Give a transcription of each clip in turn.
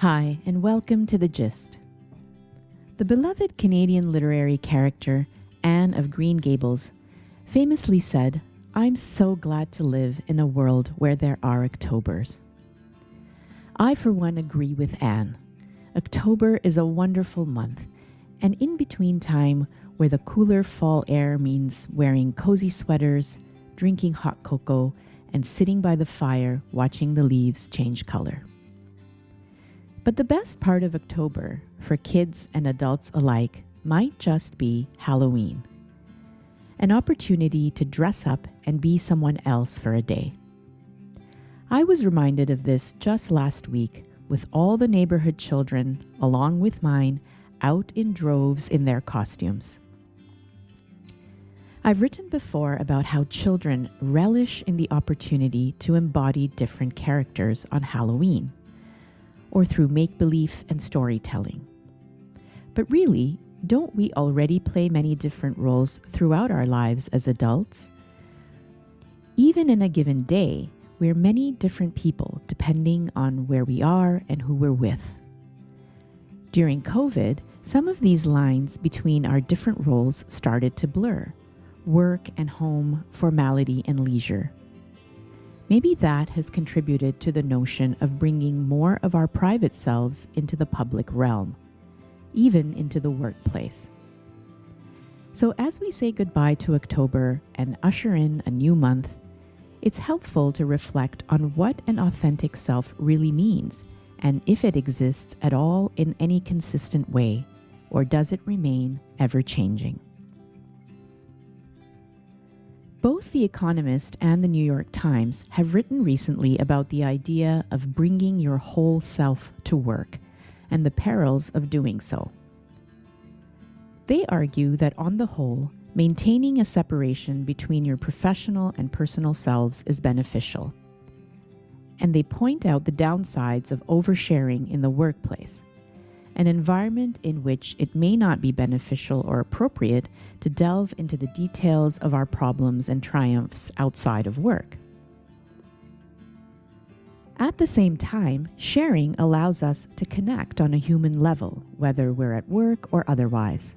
Hi, and welcome to The Gist. The beloved Canadian literary character Anne of Green Gables famously said, "I'm so glad to live in a world where there are Octobers." I, for one, agree with Anne. October is a wonderful month, an in-between time where the cooler fall air means wearing cozy sweaters, drinking hot cocoa, and sitting by the fire watching the leaves change color. But the best part of October, for kids and adults alike, might just be Halloween. An opportunity to dress up and be someone else for a day. I was reminded of this just last week with all the neighborhood children, along with mine, out in droves in their costumes. I've written before about how children relish in the opportunity to embody different characters on Halloween, or through make-believe and storytelling. But really, don't we already play many different roles throughout our lives as adults? Even in a given day, we're many different people depending on where we are and who we're with. During COVID, some of these lines between our different roles started to blur: work and home, formality and leisure. Maybe that has contributed to the notion of bringing more of our private selves into the public realm, even into the workplace. So as we say goodbye to October and usher in a new month, it's helpful to reflect on what an authentic self really means, and if it exists at all in any consistent way, or does it remain ever-changing? Both The Economist and The New York Times have written recently about the idea of bringing your whole self to work and the perils of doing so. They argue that on the whole, maintaining a separation between your professional and personal selves is beneficial. And they point out the downsides of oversharing in the workplace, an environment in which it may not be beneficial or appropriate to delve into the details of our problems and triumphs outside of work. At the same time, sharing allows us to connect on a human level, whether we're at work or otherwise.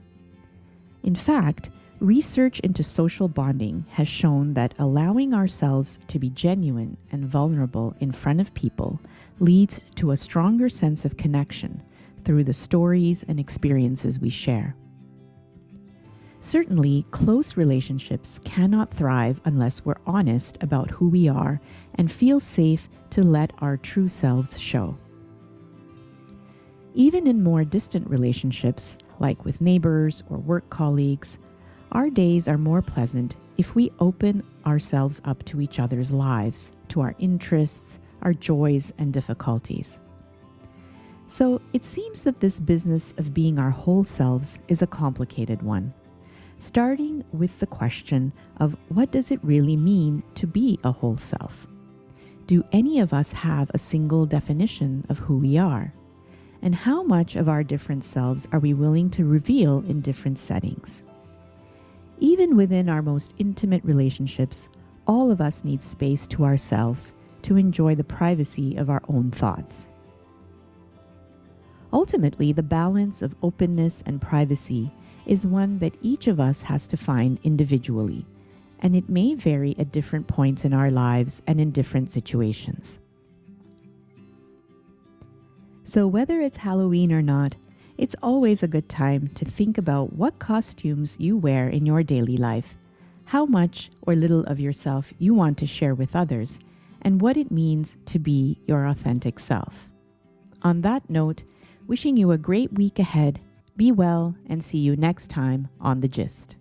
In fact, research into social bonding has shown that allowing ourselves to be genuine and vulnerable in front of people leads to a stronger sense of connection through the stories and experiences we share. Certainly, close relationships cannot thrive unless we're honest about who we are and feel safe to let our true selves show. Even in more distant relationships, like with neighbors or work colleagues, our days are more pleasant if we open ourselves up to each other's lives, to our interests, our joys and difficulties. So it seems that this business of being our whole selves is a complicated one, starting with the question of what does it really mean to be a whole self? Do any of us have a single definition of who we are? And how much of our different selves are we willing to reveal in different settings? Even within our most intimate relationships, all of us need space to ourselves to enjoy the privacy of our own thoughts. Ultimately, the balance of openness and privacy is one that each of us has to find individually, and it may vary at different points in our lives and in different situations. So whether it's Halloween or not, it's always a good time to think about what costumes you wear in your daily life, how much or little of yourself you want to share with others, and what it means to be your authentic self. On that note, wishing you a great week ahead, be well, and see you next time on The Gist.